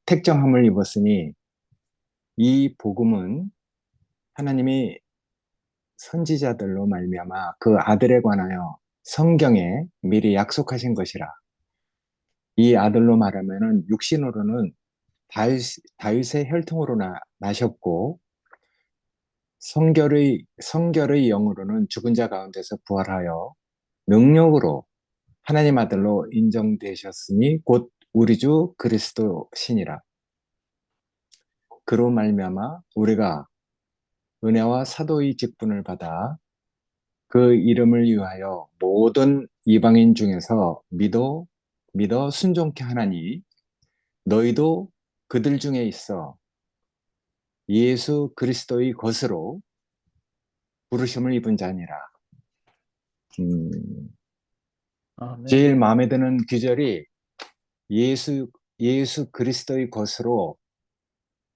택정함을 입었으니 이 복음은 하나님이 선지자들로 말미암아 그 아들에 관하여 성경에 미리 약속하신 것이라. 이 아들로 말하면은 육신으로는 다윗의 혈통으로 나셨고 성결의 영으로는 죽은 자 가운데서 부활하여 능력으로 하나님 아들로 인정되셨으니 곧 우리 주 그리스도 신이라. 그로 말미암아 우리가 은혜와 사도의 직분을 받아 그 이름을 위하여 모든 이방인 중에서 믿어 순종케 하나니 너희도 그들 중에 있어 예수 그리스도의 것으로 부르심을 입은 자니라. 음, 아멘. 제일 마음에 드는 구절이 예수, 예수 그리스도의 것으로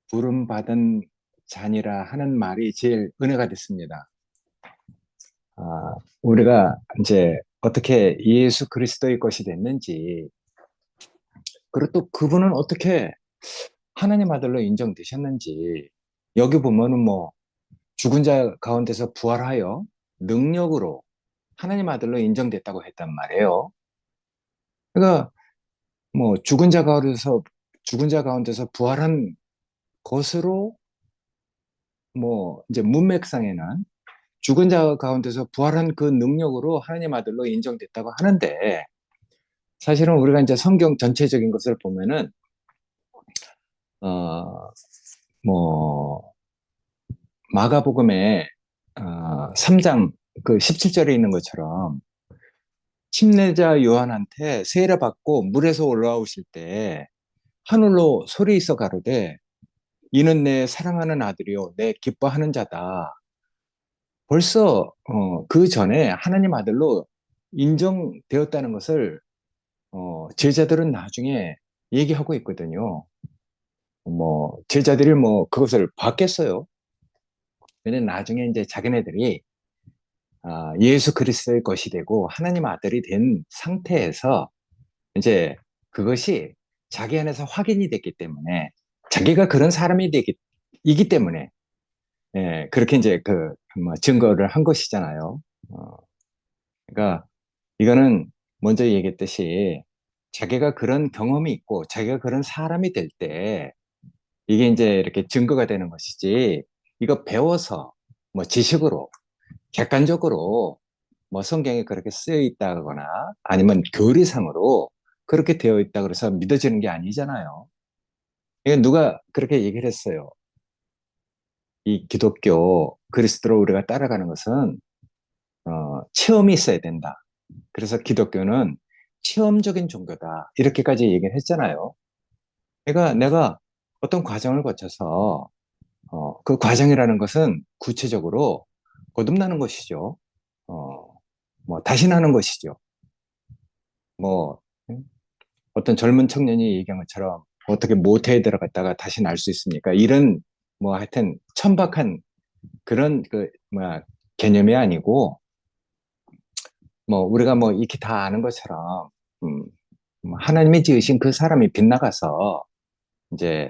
부름받은 자니라 하는 말이 제일 은혜가 됐습니다. 우리가 이제 어떻게 예수 그리스도의 것이 됐는지, 그리고 또 그분은 어떻게 하나님 아들로 인정되셨는지, 여기 보면은 뭐 죽은 자 가운데서 부활하여 능력으로 하나님 아들로 인정됐다고 했단 말이에요. 그러니까 뭐 죽은 자 가운데서 부활한 것으로 뭐 이제 문맥상에는 죽은 자 가운데서 부활한 그 능력으로 하나님 아들로 인정됐다고 하는데 사실은 우리가 이제 성경 전체적인 것을 보면은 어 뭐 마가복음에 3장 그 17절에 있는 것처럼 침례자 요한한테 세례 받고 물에서 올라오실 때 하늘로 소리 있어 가로되 이는 내 사랑하는 아들이요 내 기뻐하는 자다. 벌써 그 전에 하나님 아들로 인정되었다는 것을 제자들은 나중에 얘기하고 있거든요. 뭐 제자들이 뭐 그것을 받겠어요. 근데 나중에 이제 자기네들이 예수 그리스도의 것이 되고 하나님 아들이 된 상태에서 이제 그것이 자기 안에서 확인이 됐기 때문에 자기가 그런 사람이 이기 때문에 그렇게 이제 뭐 증거를 한 것이잖아요. 어, 그러니까 이거는 먼저 얘기했듯이 자기가 그런 경험이 있고 자기가 그런 사람이 될 때 이게 이제 이렇게 증거가 되는 것이지 이거 배워서 뭐 지식으로 객관적으로 뭐 성경에 그렇게 쓰여 있다거나 아니면 교리상으로 그렇게 되어 있다 그래서 믿어지는 게 아니잖아요. 이게 누가 그렇게 얘기를 했어요. 이 기독교 그리스도로 우리가 따라가는 것은 체험이 있어야 된다. 그래서 기독교는 체험적인 종교다. 이렇게까지 얘기를 했잖아요. 그러니까 내가 어떤 과정을 거쳐서 그 과정이라는 것은 구체적으로 거듭나는 것이죠. 어, 뭐 다시 나는 것이죠. 뭐 어떤 젊은 청년이 얘기한 것처럼 어떻게 모태에 들어갔다가 다시 날 수 있습니까? 이런 뭐 하여튼 천박한 그런 개념이 아니고 뭐 우리가 뭐 익히 다 아는 것처럼 음, 뭐 하나님이 지으신 그 사람이 빗나가서 이제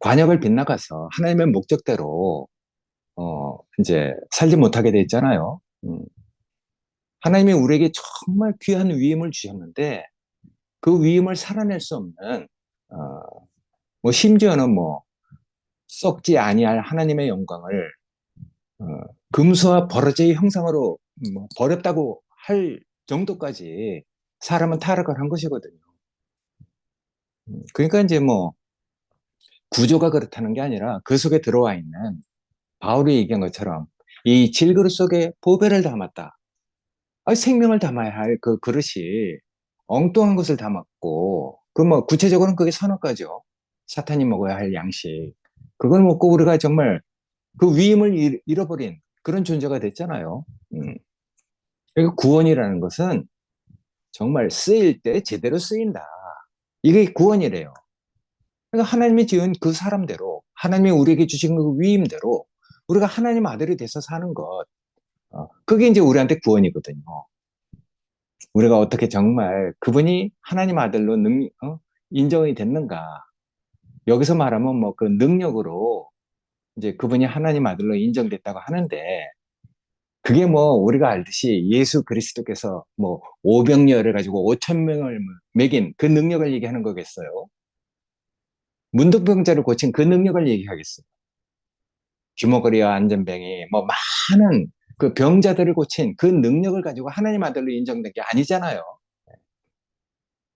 관역을 빗나가서 하나님의 목적대로 이제 살지 못하게 돼 있잖아요. 하나님이 우리에게 정말 귀한 위임을 주셨는데 그 위임을 살아낼 수 없는 어, 뭐 심지어는 뭐 썩지 아니할 하나님의 영광을 어, 금수와 버러지의 형상으로 뭐 버렸다고 할 정도까지 사람은 타락을 한 것이거든요. 그러니까 이제 뭐 구조가 그렇다는 게 아니라 그 속에 들어와 있는 바울이 얘기한 것처럼 이 질그릇 속에 보배를 담았다. 생명을 담아야 할 그 그릇이 엉뚱한 것을 담았고 그 뭐 구체적으로는 그게 선악과죠. 사탄이 먹어야 할 양식. 그걸 먹고 우리가 정말 그 위임을 잃어버린 그런 존재가 됐잖아요. 음. 그러니까 구원이라는 것은 정말 쓰일 때 제대로 쓰인다. 이게 구원이래요. 그러니까 하나님이 지은 그 사람대로, 하나님이 우리에게 주신 그 위임대로 우리가 하나님 아들이 돼서 사는 것, 그게 이제 우리한테 구원이거든요. 우리가 어떻게 정말 그분이 하나님 아들로 인정이 됐는가? 여기서 말하면 뭐 그 능력으로 이제 그분이 하나님 아들로 인정됐다고 하는데 그게 뭐 우리가 알듯이 예수 그리스도께서 뭐 오병이어를 가지고 5천 명을 먹인 그 능력을 얘기하는 거겠어요? 문둥병자를 고친 그 능력을 얘기하겠어요? 귀머거리와 안전뱅이 뭐 많은 그 병자들을 고친 그 능력을 가지고 하나님 아들로 인정된 게 아니잖아요.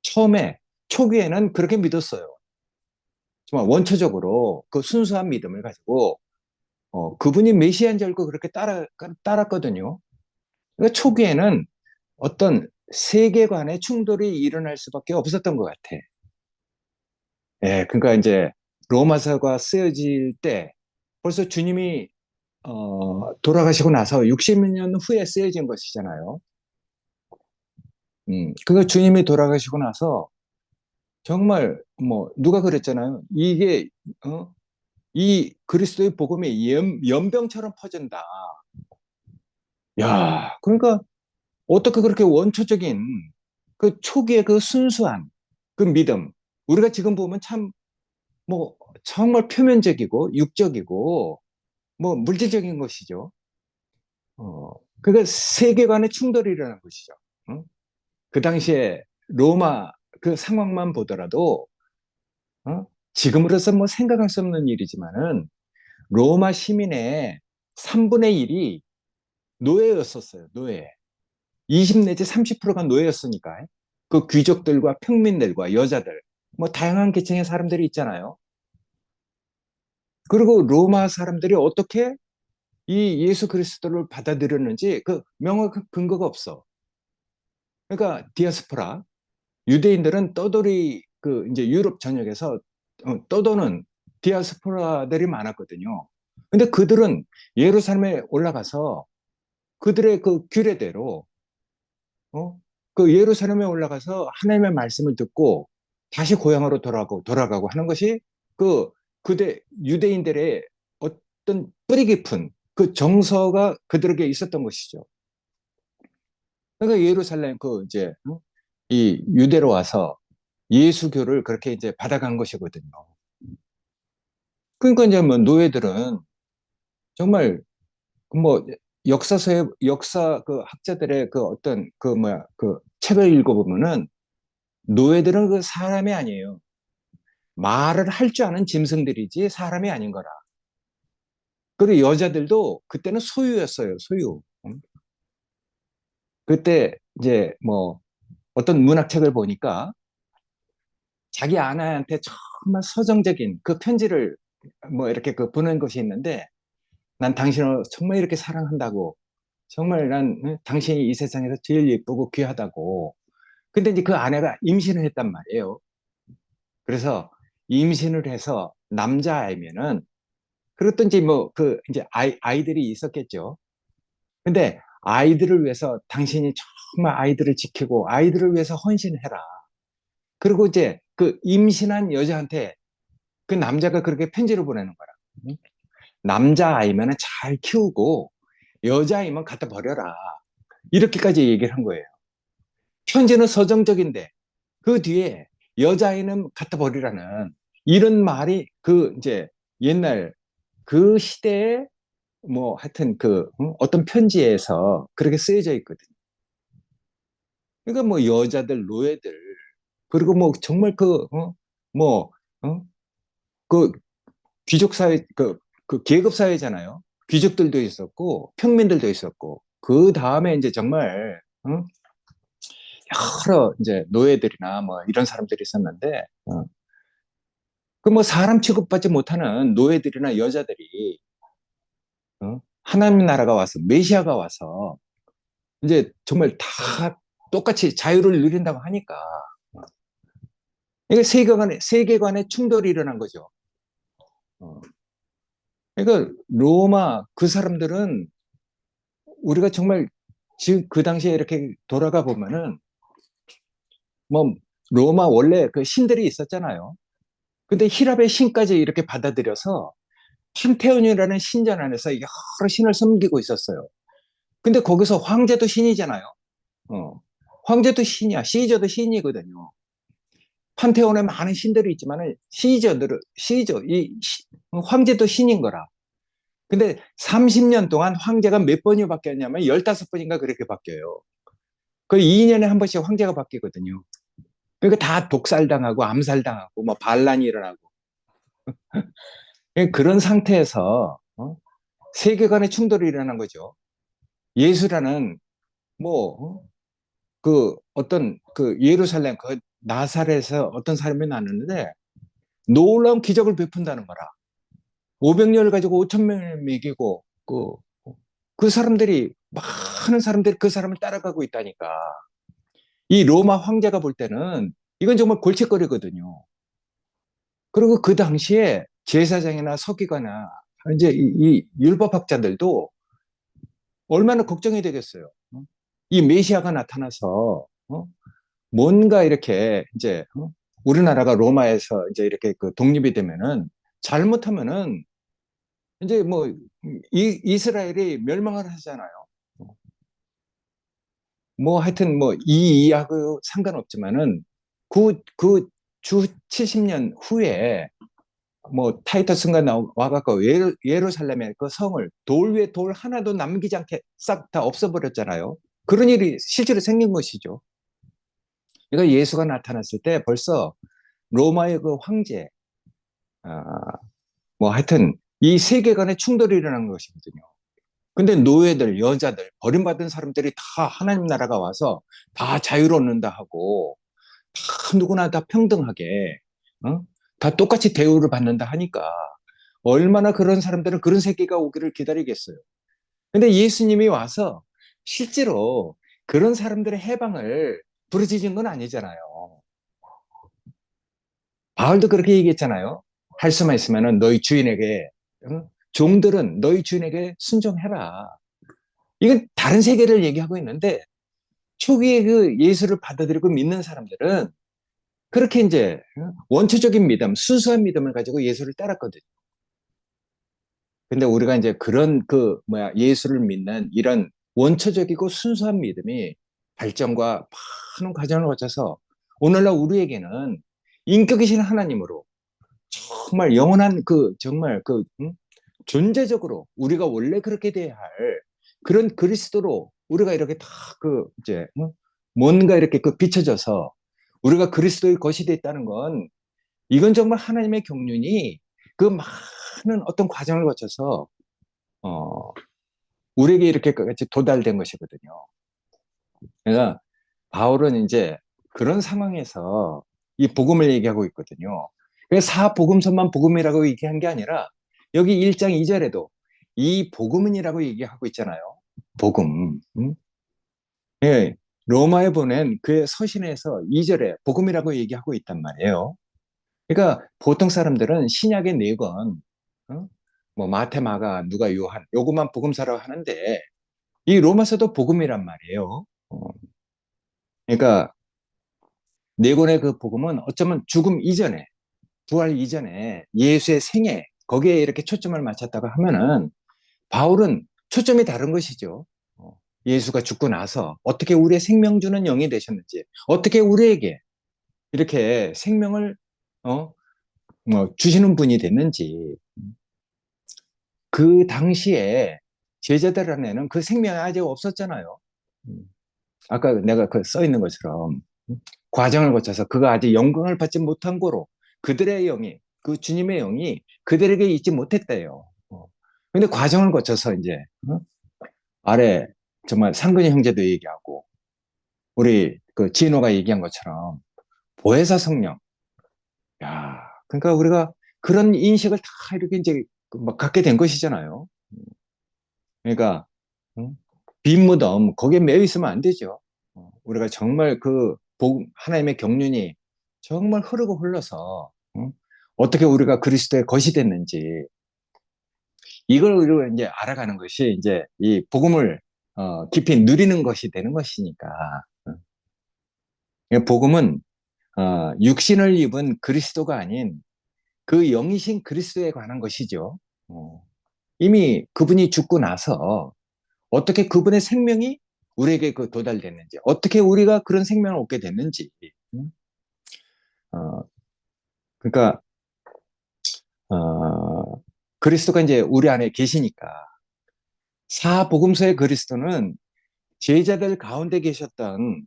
처음에 초기에는 그렇게 믿었어요. 정말 원초적으로 그 순수한 믿음을 가지고 그분이 메시아인 줄 알고 그렇게 따랐거든요. 그러니까 초기에는 어떤 세계관의 충돌이 일어날 수밖에 없었던 것 같아. 예, 그러니까 이제 로마서가 쓰여질 때 벌써 주님이 돌아가시고 나서 60년 후에 쓰여진 것이잖아요. 그거 주님이 돌아가시고 나서 정말 뭐 누가 그랬잖아요. 이게 어? 이 그리스도의 복음이 연병처럼 퍼진다. 야, 그러니까 어떻게 그렇게 원초적인 그 초기의 그 순수한 그 믿음. 우리가 지금 보면 참 뭐 정말 표면적이고 육적이고 뭐 물질적인 것이죠. 어, 그게 세계관의 충돌이 일어난 것이죠. 응? 그 당시에 로마 그 상황만 보더라도 어? 지금으로서 뭐 생각할 수 없는 일이지만은 로마 시민의 3분의 1이 노예였었어요. 노예. 20 내지 30%가 노예였으니까. 그 귀족들과 평민들과 여자들, 뭐 다양한 계층의 사람들이 있잖아요. 그리고 로마 사람들이 어떻게 이 예수 그리스도를 받아들였는지 그 명확한 근거가 없어. 그러니까 디아스포라, 유대인들은 떠돌이 그 이제 유럽 전역에서 떠도는 디아스포라들이 많았거든요. 근데 그들은 예루살렘에 올라가서 그들의 그 규례대로 어? 그 예루살렘에 올라가서 하나님의 말씀을 듣고 다시 고향으로 돌아가고 하는 것이 그 그대 유대인들의 어떤 뿌리 깊은 그 정서가 그들에게 있었던 것이죠. 그러니까 예루살렘 그 이제 이 유대로 와서 예수교를 그렇게 이제 받아간 것이거든요. 그러니까 이제 뭐 노예들은 정말 뭐 역사서의 역사 그 학자들의 그 어떤 그 뭐야 그 책을 읽어보면은 노예들은 그 사람이 아니에요. 말을 할 줄 아는 짐승들이지 사람이 아닌 거라. 그리고 여자들도 그때는 소유였어요, 소유. 그때 이제 뭐 어떤 문학책을 보니까 자기 아내한테 정말 서정적인 그 편지를 뭐 이렇게 그 보낸 것이 있는데 난 당신을 정말 이렇게 사랑한다고 정말 난 당신이 이 세상에서 제일 예쁘고 귀하다고. 근데 이제 그 아내가 임신을 했단 말이에요. 그래서 임신을 해서 남자아이면은 그렇든지 뭐 그 이제 아이들이 있었겠죠. 근데 아이들을 위해서 당신이 정말 아이들을 지키고 아이들을 위해서 헌신해라. 그리고 이제 그 임신한 여자한테 그 남자가 그렇게 편지를 보내는 거라. 응? 남자아이면 잘 키우고 여자아이면 갖다 버려라. 이렇게까지 얘기를 한 거예요. 편지는 서정적인데 그 뒤에 여자아이는 갖다 버리라는 이런 말이 그 이제 옛날 그 시대에 뭐 하여튼 그 어떤 편지에서 그렇게 쓰여져 있거든요. 그러니까 뭐 여자들, 노예들 그리고 뭐 정말 뭐 그 귀족 사회 그 계급 사회잖아요. 귀족들도 있었고 평민들도 있었고 그 다음에 이제 정말 여러 이제 노예들이나 뭐 이런 사람들이 있었는데 그 뭐 사람 취급받지 못하는 노예들이나 여자들이 하나님 나라가 와서 메시아가 와서 이제 정말 다 똑같이 자유를 누린다고 하니까 이게 세계관의 충돌이 일어난 거죠. 어. 그러니까 로마 그 사람들은 우리가 정말 지금 그 당시에 이렇게 돌아가 보면은 뭐 로마 원래 그 신들이 있었잖아요. 근데 히랍의 신까지 이렇게 받아들여서 판테온이라는 신전 안에서 여러 신을 섬기고 있었어요. 근데 거기서 황제도 신이잖아요. 어. 황제도 신이야. 시저도 신이거든요. 판테온에 많은 신들이 있지만은 황제도 신인 거라. 근데 30년 동안 황제가 몇 번이 바뀌었냐면 15번인가 그렇게 바뀌어요. 거의 2년에 한 번씩 황제가 바뀌거든요. 그러니까 다 독살당하고 암살당하고 뭐 반란이 일어나고 그런 상태에서 세계관의 충돌이 일어난 거죠. 예수라는 뭐 그 어떤 그 예루살렘 그 나사렛에서 어떤 사람이 났는데 놀라운 기적을 베푼다는 거라. 500녀를 가지고 5천 명을 먹이고 그 사람들이 많은 사람들이 그 사람을 따라가고 있다니까. 이 로마 황제가 볼 때는 이건 정말 골칫거리거든요. 그리고 그 당시에 제사장이나 서기관이나 이제 이 율법학자들도 얼마나 걱정이 되겠어요. 이 메시아가 나타나서 뭔가 이렇게 이제 우리나라가 로마에서 이제 이렇게 그 독립이 되면은 잘못하면은 이제 뭐 이스라엘이 멸망을 하잖아요. 뭐 하여튼 뭐 이 이야기하고 상관없지만은 그 주 70년 후에 뭐 타이터스가 와갖고 예루살렘의 그 성을 돌 위에 돌 하나도 남기지 않게 싹 다 없애버렸잖아요. 그런 일이 실제로 생긴 것이죠. 그러니까 예수가 나타났을 때 벌써 로마의 그 황제, 아, 뭐 하여튼 이 세계관의 충돌이 일어난 것이거든요. 근데 노예들, 여자들, 버림받은 사람들이 다 하나님 나라가 와서 다 자유를 얻는다 하고 다 누구나 다 평등하게 어? 다 똑같이 대우를 받는다 하니까 얼마나 그런 사람들은 그런 세계가 오기를 기다리겠어요. 근데 예수님이 와서 실제로 그런 사람들의 해방을 부르짖은 건 아니잖아요. 바울도 그렇게 얘기했잖아요. 할 수만 있으면 너희 주인에게 종들은 너희 주인에게 순종해라. 이건 다른 세계를 얘기하고 있는데 초기에 그 예수를 받아들이고 믿는 사람들은 그렇게 이제 원초적인 믿음, 순수한 믿음을 가지고 예수를 따랐거든요. 근데 우리가 이제 그런 그 뭐야 예수를 믿는 이런 원초적이고 순수한 믿음이 발전과 많은 과정을 거쳐서 오늘날 우리에게는 인격이신 하나님으로 정말 영원한 그 정말 그 존재적으로 우리가 원래 그렇게 돼야 할 그런 그리스도로 우리가 이렇게 다 그 이제 뭔가 이렇게 그 비춰져서 우리가 그리스도의 것이 됐다는 건 이건 정말 하나님의 경륜이 그 많은 어떤 과정을 거쳐서 어 우리에게 이렇게 같이 도달된 것이거든요. 그러니까 바울은 이제 그런 상황에서 이 복음을 얘기하고 있거든요. 그래서 사복음서만 복음이라고 얘기한 게 아니라 여기 1장 2절에도 이 복음은이라고 얘기하고 있잖아요. 복음. 예, 로마에 보낸 그의 서신에서 2절에 복음이라고 얘기하고 있단 말이에요. 그러니까 보통 사람들은 신약의 네 권, 뭐 마태, 마가, 누가, 요한 요것만 복음서라고 하는데 이 로마서도 복음이란 말이에요. 그러니까 네 권의 그 복음은 어쩌면 죽음 이전에 부활 이전에 예수의 생애 거기에 이렇게 초점을 맞췄다고 하면은 바울은 초점이 다른 것이죠. 예수가 죽고 나서 어떻게 우리의 생명 주는 영이 되셨는지, 어떻게 우리에게 이렇게 생명을 어, 뭐 주시는 분이 됐는지, 그 당시에 제자들 안에는 그 생명이 아직 없었잖아요. 음, 아까 내가 그 써 있는 것처럼 과정을 거쳐서 그가 아직 영광을 받지 못한 거로 그들의 영이 그 주님의 영이 그들에게 있지 못했대요. 근데 과정을 거쳐서 이제 아래 정말 상근이 형제도 얘기하고 우리 그 진호가 얘기한 것처럼 보혜사 성령. 야, 그러니까 우리가 그런 인식을 다 이렇게 이제 막 갖게 된 것이잖아요. 그러니까 응? 빈 무덤 거기에 매여 있으면 안 되죠. 우리가 정말 그 하나님의 경륜이 정말 흐르고 흘러서 어떻게 우리가 그리스도의 것이 됐는지 이걸 우리가 이제 알아가는 것이 이제 이 복음을 깊이 누리는 것이 되는 것이니까 복음은 육신을 입은 그리스도가 아닌 그 영이신 그리스도에 관한 것이죠. 이미 그분이 죽고 나서 어떻게 그분의 생명이 우리에게 그 도달됐는지, 어떻게 우리가 그런 생명을 얻게 됐는지. 음? 어, 그러니까 어, 그리스도가 이제 우리 안에 계시니까 사복음서의 그리스도는 제자들 가운데 계셨던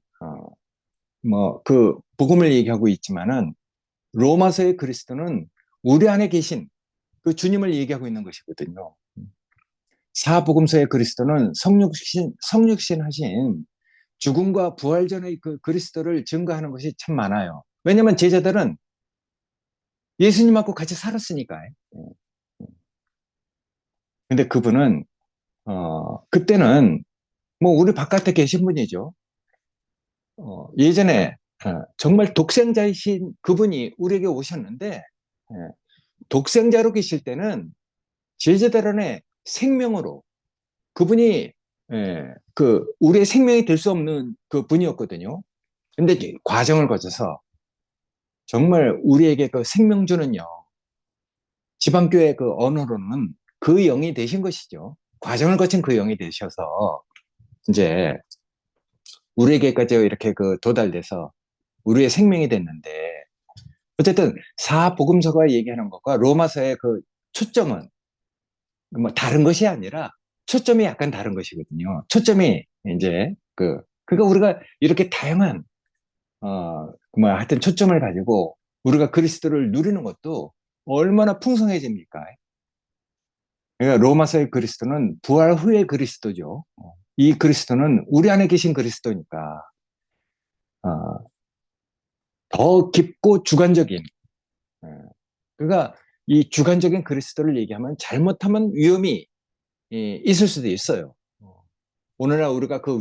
뭐 그 복음을 얘기하고 있지만은 로마서의 그리스도는 우리 안에 계신 그 주님을 얘기하고 있는 것이거든요. 사복음서의 그리스도는 성육신 하신 죽음과 부활 전의 그 그리스도를 증거하는 것이 참 많아요. 왜냐하면 제자들은 예수님하고 같이 살았으니까. 근데 그분은 그때는 뭐 우리 바깥에 계신 분이죠. 예전에 정말 독생자이신 그분이 우리에게 오셨는데 독생자로 계실 때는 제자들 안에 생명으로 그분이 그 우리의 생명이 될 수 없는 그 분이었거든요. 근데 이제 과정을 거쳐서 정말 우리에게 그 생명 주는요. 지방교회 그 언어로는 그 영이 되신 것이죠. 과정을 거친 그 영이 되셔서 이제 우리에게까지 이렇게 그 도달돼서 우리의 생명이 됐는데 어쨌든 사복음서가 얘기하는 것과 로마서의 그 초점은 뭐 다른 것이 아니라 초점이 약간 다른 것이거든요. 초점이 이제 그러니까 우리가 이렇게 다양한 뭐 하여튼 초점을 가지고 우리가 그리스도를 누리는 것도 얼마나 풍성해집니까? 그러니까 로마서의 그리스도는 부활 후의 그리스도죠. 이 그리스도는 우리 안에 계신 그리스도니까 어, 더 깊고 주관적인 그러니까 이 주관적인 그리스도를 얘기하면 잘못하면 위험이 있을 수도 있어요. 오늘날 우리가 그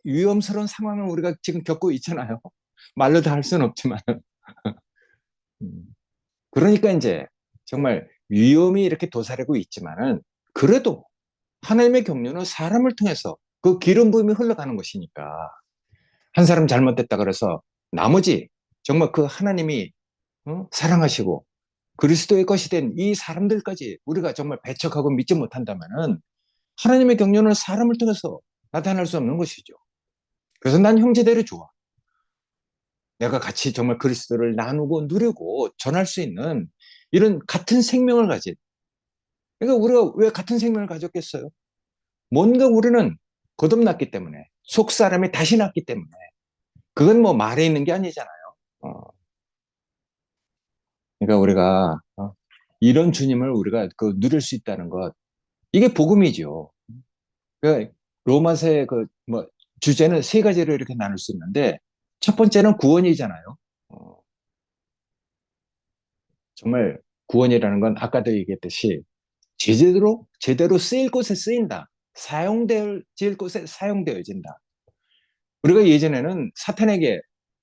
위험스러운 상황을 우리가 지금 겪고 있잖아요. 말로 다 할 수는 없지만. 음, 그러니까 이제 정말 위험이 이렇게 도사리고 있지만은 그래도 하나님의 경륜은 사람을 통해서 그 기름 부음이 흘러가는 것이니까 한 사람 잘못됐다 그래서 나머지 정말 그 하나님이 사랑하시고 그리스도의 것이 된 이 사람들까지 우리가 정말 배척하고 믿지 못한다면은 하나님의 경륜은 사람을 통해서 나타날 수 없는 것이죠. 그래서 난 형제들이 좋아. 내가 같이 정말 그리스도를 나누고 누리고 전할 수 있는 이런 같은 생명을 가진. 그러니까 우리가 왜 같은 생명을 가졌겠어요? 뭔가 우리는 거듭났기 때문에, 속 사람이 다시 났기 때문에. 그건 뭐 말에 있는 게 아니잖아요. 어, 그러니까 우리가 이런 주님을 우리가 그 누릴 수 있다는 것, 이게 복음이죠. 그러니까 로마서의 뭐 주제는 세 가지로 이렇게 나눌 수 있는데 첫 번째는 구원이잖아요. 어, 정말 구원이라는 건 아까도 얘기했듯이 제대로 쓰일 곳에 쓰인다. 사용될 곳에 사용되어진다. 우리가 예전에는 사탄에게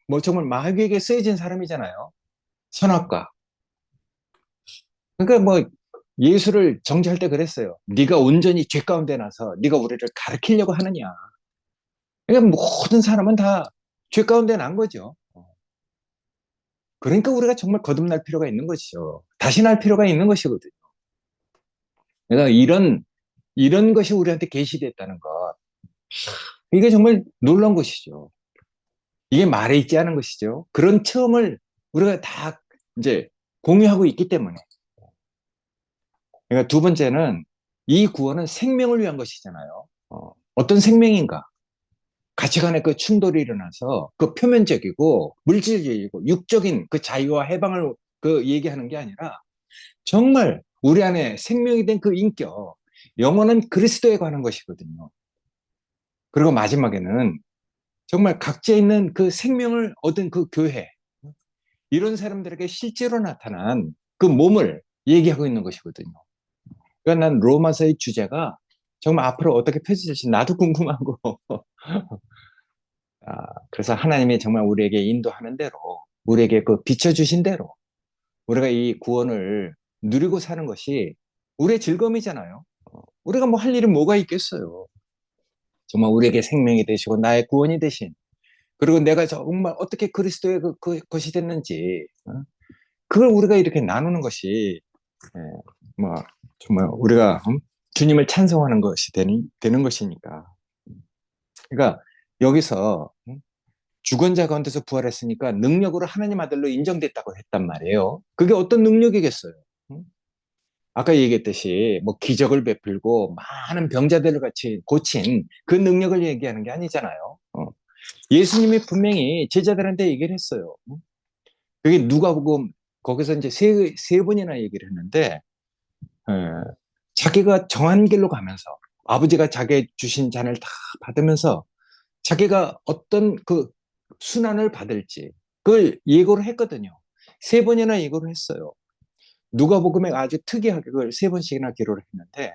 뭐 정말 마귀에게 쓰여진 사람이잖아요. 선악과. 그러니까 뭐 예수를 정죄할 때 그랬어요. 네가 온전히 죄 가운데 나서 네가 우리를 가르치려고 하느냐. 그러니까 모든 사람은 다 죄 가운데 난 거죠. 그러니까 우리가 정말 거듭날 필요가 있는 것이죠. 다시 날 필요가 있는 것이거든요. 그러니까 이런 것이 우리한테 계시됐다는 것. 이게 정말 놀라운 것이죠. 이게 말에 있지 않은 것이죠. 그런 체험을 우리가 다 이제 공유하고 있기 때문에. 그러니까 두 번째는 이 구원은 생명을 위한 것이잖아요. 어떤 생명인가? 가치관의 그 충돌이 일어나서 그 표면적이고 물질적이고 육적인 그 자유와 해방을 그 얘기하는 게 아니라 정말 우리 안에 생명이 된 그 인격, 영혼은 그리스도에 관한 것이거든요. 그리고 마지막에는 정말 각자 있는 그 생명을 얻은 그 교회, 이런 사람들에게 실제로 나타난 그 몸을 얘기하고 있는 것이거든요. 그러니까 난 로마서의 주제가 정말 앞으로 어떻게 펼쳐질지 나도 궁금하고, 그래서 하나님이 정말 우리에게 인도하는 대로, 우리에게 그 비춰주신 대로, 우리가 이 구원을 누리고 사는 것이 우리의 즐거움이잖아요. 우리가 뭐 할 일은 뭐가 있겠어요. 정말 우리에게 생명이 되시고 나의 구원이 되신, 그리고 내가 정말 어떻게 그리스도의 것이 됐는지, 그걸 우리가 이렇게 나누는 것이 뭐 정말 우리가 주님을 찬송하는 것이 되는 것이니까. 그러니까 여기서 죽은 자 가운데서 부활했으니까 능력으로 하나님 아들로 인정됐다고 했단 말이에요. 그게 어떤 능력이겠어요? 아까 얘기했듯이 뭐 기적을 베풀고 많은 병자들을 같이 고친 그 능력을 얘기하는 게 아니잖아요. 예수님이 분명히 제자들한테 얘기를 했어요. 그게 누가복음 거기서 이제 세 번이나 얘기를 했는데 에, 자기가 정한 길로 가면서 아버지가 자기 주신 잔을 다 받으면서 자기가 어떤 그 순환을 받을지 그걸 예고를 했거든요. 세 번이나 예고를 했어요. 누가복음에 아주 특이하게 그걸 세 번씩이나 기록을 했는데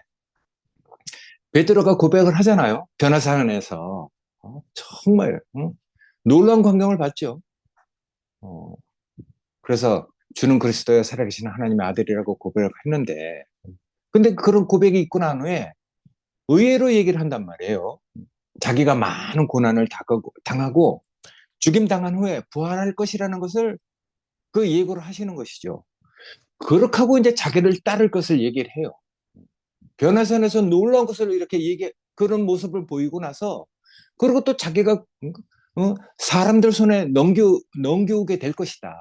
베드로가 고백을 하잖아요. 변화산에서 정말 놀라운 광경을 봤죠. 어, 그래서 주는 그리스도여 살아계신 하나님의 아들이라고 고백을 했는데 근데 그런 고백이 있고 난 후에 의외로 얘기를 한단 말이에요. 자기가 많은 고난을 당하고 죽임당한 후에 부활할 것이라는 것을 그 예고를 하시는 것이죠. 그렇게 하고 이제 자기를 따를 것을 얘기를 해요. 변화산에서 놀라운 것을 이렇게 그런 모습을 보이고 나서 그리고 또 자기가 사람들 손에 넘겨오게 될 것이다.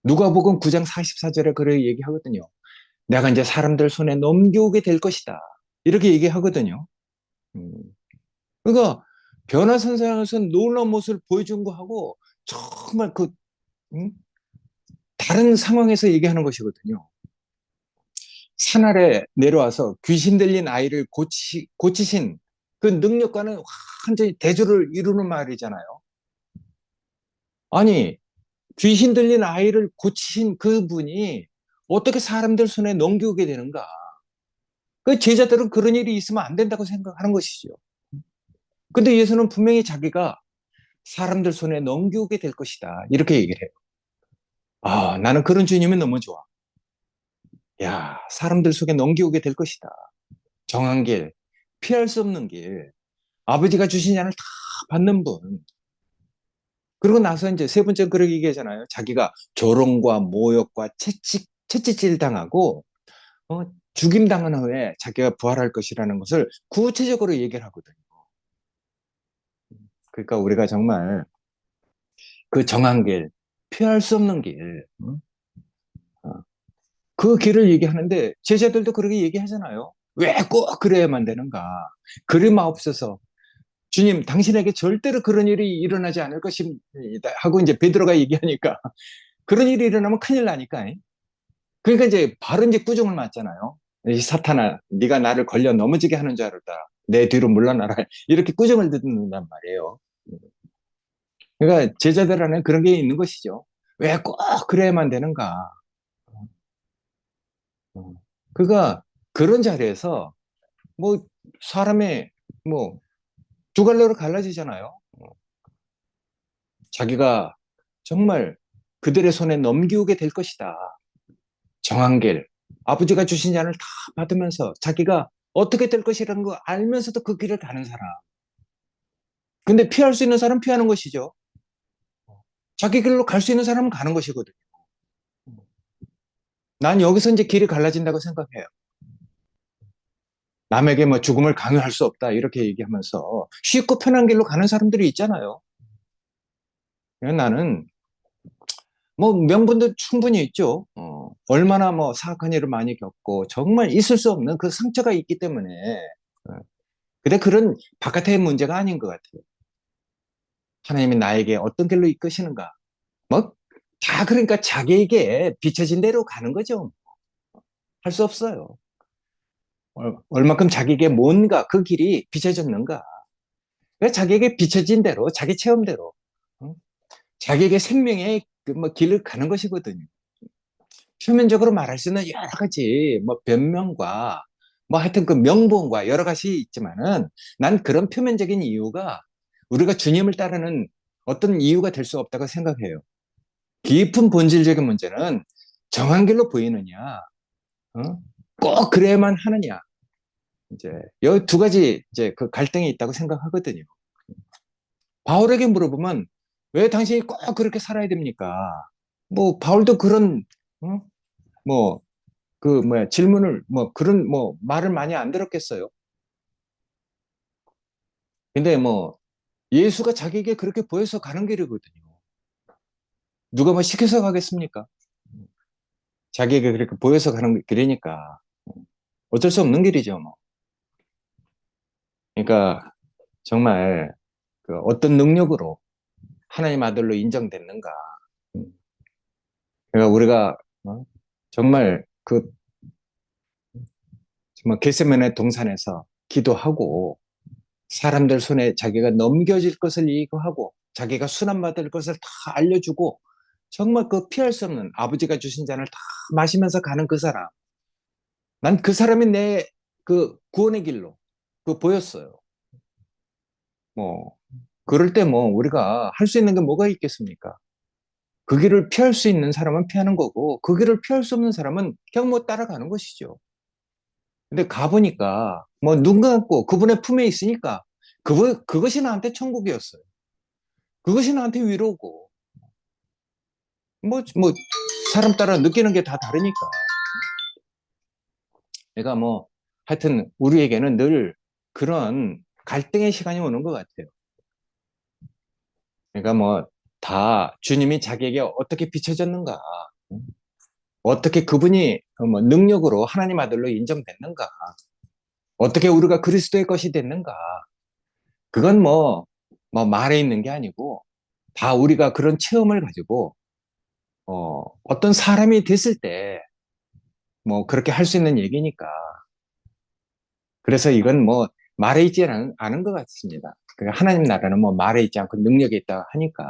누가복음 9장 44절에 그렇게 얘기하거든요. 내가 이제 사람들 손에 넘겨오게 될 것이다. 이렇게 얘기하거든요. 음. 그러니까 변화산상에서 놀라운 모습을 보여준 거하고 정말 음? 다른 상황에서 얘기하는 것이거든요. 산 아래 내려와서 귀신 들린 아이를 고치신 그 능력과는 완전히 대조를 이루는 말이잖아요. 아니, 귀신 들린 아이를 고치신 그분이 어떻게 사람들 손에 넘겨오게 되는가? 그 제자들은 그런 일이 있으면 안 된다고 생각하는 것이죠. 근데 예수는 분명히 자기가 사람들 손에 넘겨오게 될 것이다. 이렇게 얘기를 해요. 아, 나는 그런 주님이 너무 좋아. 야, 사람들 속에 넘겨오게 될 것이다. 정한 길, 피할 수 없는 길, 아버지가 주신 잔을 다 받는 분. 그러고 나서 이제 세 번째 그렇게 얘기하잖아요. 자기가 조롱과 모욕과 채찍질 당하고 어, 죽임 당한 후에 자기가 부활할 것이라는 것을 구체적으로 얘기를 하거든요. 그러니까 우리가 정말 그 정한 길, 피할 수 없는 길, 어, 그 길을 얘기하는데 제자들도 그렇게 얘기하잖아요. 왜 꼭 그래야만 되는가? 그리 마옵소서. 주님, 당신에게 절대로 그런 일이 일어나지 않을 것입니다. 하고 이제 베드로가 얘기하니까 그런 일이 일어나면 큰일 나니까. 그러니까 이제 바로 이제 꾸중을 맞잖아요. 이 사탄아, 네가 나를 걸려 넘어지게 하는 줄 알았다. 내 뒤로 물러나라. 이렇게 꾸중을 듣는단 말이에요. 그러니까 제자들 안에 그런 게 있는 것이죠. 왜 꼭 그래야만 되는가? 어. 그가 그런 자리에서 뭐 사람의 뭐 두 갈래로 갈라지잖아요. 자기가 정말 그들의 손에 넘기우게 될 것이다. 정한 길, 아버지가 주신 잔을 다 받으면서 자기가 어떻게 될 것이라는 거 알면서도 그 길을 가는 사람. 근데 피할 수 있는 사람은 피하는 것이죠. 자기 길로 갈 수 있는 사람은 가는 것이거든요. 난 여기서 이제 길이 갈라진다고 생각해요. 남에게 뭐 죽음을 강요할 수 없다 이렇게 얘기하면서 쉽고 편한 길로 가는 사람들이 있잖아요. 나는 뭐 명분도 충분히 있죠. 얼마나 뭐 사악한 일을 많이 겪고 정말 있을 수 없는 그 상처가 있기 때문에. 어, 근데 그런 바깥의 문제가 아닌 것 같아요. 하나님이 나에게 어떤 길로 이끄시는가? 뭐 다 그러니까 자기에게 비춰진 대로 가는 거죠. 할 수 없어요. 얼마큼 자기에게 뭔가 그 길이 비춰졌는가? 그러니까 자기에게 비춰진 대로 자기 체험대로 자기에게 생명의 그뭐 길을 가는 것이거든요. 표면적으로 말할 수 있는 여러 가지 뭐 변명과 뭐 하여튼 그 명분과 여러 가지 있지만은 난 그런 표면적인 이유가 우리가 주님을 따르는 어떤 이유가 될 수 없다고 생각해요. 깊은 본질적인 문제는 정한 길로 보이느냐, 어? 꼭 그래야만 하느냐. 이제 여기 두 가지 이제 그 갈등이 있다고 생각하거든요. 바울에게 물어보면 왜 당신이 꼭 그렇게 살아야 됩니까? 뭐 바울도 그런 어? 뭐 질문을, 그런, 말을 많이 안 들었겠어요. 근데 예수가 자기에게 그렇게 보여서 가는 길이거든요. 누가 시켜서 가겠습니까? 자기에게 그렇게 보여서 가는 길이니까. 어쩔 수 없는 길이죠, 뭐. 그러니까, 정말, 어떤 능력으로 하나님 아들로 인정됐는가. 음. 그러니까 우리가, 정말, 정말 겟세마네 동산에서 기도하고, 사람들 손에 자기가 넘겨질 것을 얘기하고, 자기가 순환받을 것을 다 알려주고, 정말 피할 수 없는 아버지가 주신 잔을 다 마시면서 가는 그 사람. 난 그 사람이 내 구원의 길로 보였어요. 뭐 그럴 때 우리가 할 수 있는 게 뭐가 있겠습니까? 그 길을 피할 수 있는 사람은 피하는 거고 그 길을 피할 수 없는 사람은 그냥 따라가는 것이죠. 근데 가보니까 눈 감고 그분의 품에 있으니까 그것이 나한테 천국이었어요. 그것이 나한테 위로고 사람 따라 느끼는 게 다 다르니까. 그러니까 하여튼 우리에게는 늘 그런 갈등의 시간이 오는 것 같아요. 그러니까 다 주님이 자기에게 어떻게 비춰졌는가, 어떻게 그분이 능력으로 하나님 아들로 인정됐는가, 어떻게 우리가 그리스도의 것이 됐는가, 그건 말에 있는 게 아니고 다 우리가 그런 체험을 가지고 어떤 사람이 됐을 때 그렇게 할 수 있는 얘기니까. 그래서 이건 말에 있지 않은 것 같습니다. 그러니까 하나님 나라는 말에 있지 않고 능력이 있다 하니까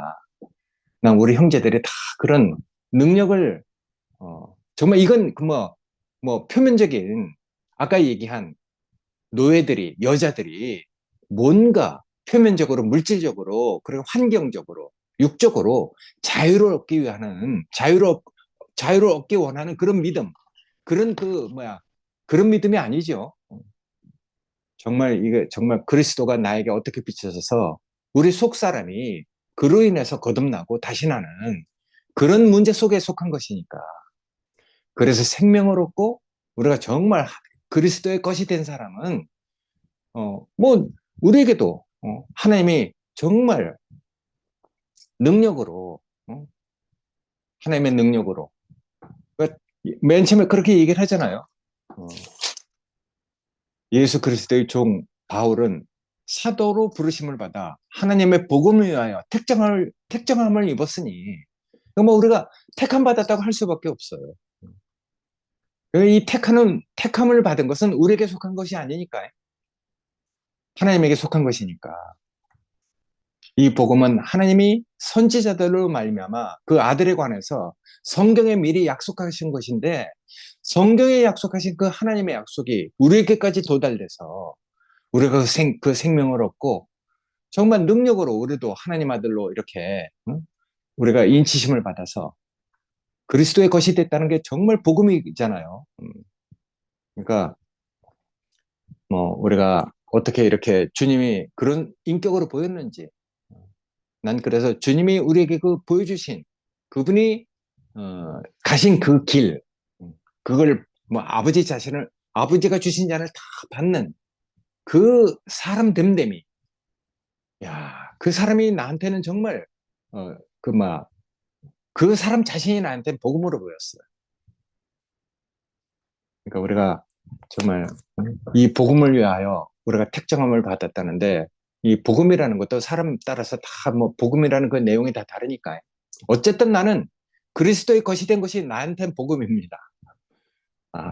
난 우리 형제들이 다 그런 능력을 정말 이건 표면적인 아까 얘기한 노예들이 여자들이 뭔가 표면적으로 물질적으로 그리고 환경적으로 육적으로 자유를 얻기 위한 자유를 얻기 원하는 그런 믿음 그런 그런 믿음이 아니죠. 정말 이게 정말 그리스도가 나에게 어떻게 비춰져서 우리 속 사람이 그로 인해서 거듭나고 다시 나는 그런 문제 속에 속한 것이니까. 그래서 생명을 얻고 우리가 정말 그리스도의 것이 된 사람은 우리에게도 하나님이 정말 능력으로 하나님의 능력으로 그러니까 맨 처음에 그렇게 얘기를 하잖아요. 어, 예수 그리스도의 종 바울은 사도로 부르심을 받아 하나님의 복음을 위하여 택정함을 입었으니 그러니까 우리가 택함 받았다고 할 수밖에 없어요. 이 택함을 받은 것은 우리에게 속한 것이 아니니까 하나님에게 속한 것이니까 이 복음은 하나님이 선지자들로 말미암아 그 아들에 관해서 성경에 미리 약속하신 것인데 성경에 약속하신 그 하나님의 약속이 우리에게까지 도달돼서 우리가 그 생명을 얻고 정말 능력으로 우리도 하나님 아들로 이렇게 우리가 인치심을 받아서 그리스도의 것이 됐다는 게 정말 복음이잖아요. 그러니까 우리가 어떻게 이렇게 주님이 그런 인격으로 보였는지 난 그래서 주님이 우리에게 보여주신 그분이 가신 그 길, 그걸 아버지가 주신 자를 다 받는 그 사람 됨됨이, 야, 그 사람이 나한테는 정말 그 사람 자신이 나한테 복음으로 보였어요. 그러니까 우리가 정말 이 복음을 위하여 우리가 택정함을 받았다는데 이 복음이라는 것도 사람 따라서 다 복음이라는 그 내용이 다 다르니까 어쨌든 나는 그리스도의 것이 된 것이 나한테는 복음입니다.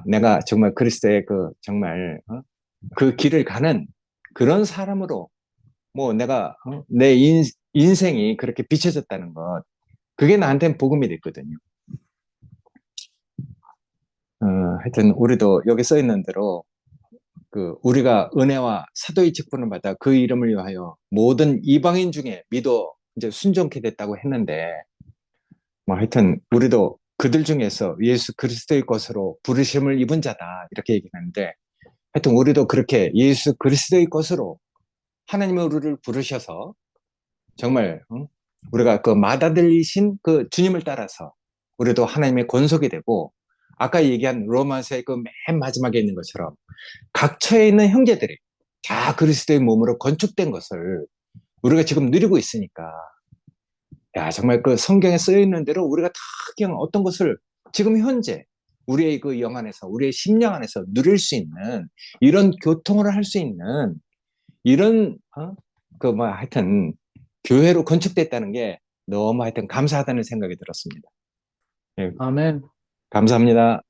내가 정말 그리스도의 정말 그 길을 가는 그런 사람으로 내가 내 인생이 그렇게 비춰졌다는 것 그게 나한테는 복음이 됐거든요. 하여튼 우리도 여기 써 있는 대로 우리가 은혜와 사도의 직분을 받아 그 이름을 위하여 모든 이방인 중에 믿어 이제 순종케 됐다고 했는데 하여튼 우리도 그들 중에서 예수 그리스도의 것으로 부르심을 입은 자다 이렇게 얘기하는데 하여튼 우리도 그렇게 예수 그리스도의 것으로 하나님의 우리를 부르셔서 정말 우리가 그 맏아들이신 그 주님을 따라서 우리도 하나님의 권속이 되고 아까 얘기한 로마서의 그 맨 마지막에 있는 것처럼 각처에 있는 형제들이 다 그리스도의 몸으로 건축된 것을 우리가 지금 누리고 있으니까 야, 정말 그 성경에 쓰여 있는 대로 우리가 다 그냥 어떤 것을 지금 현재 우리의 그 영 안에서, 우리의 심령 안에서 누릴 수 있는 이런 교통을 할 수 있는 이런, 그 뭐 하여튼 교회로 건축됐다는 게 너무 하여튼 감사하다는 생각이 들었습니다. 예, 아멘. 감사합니다.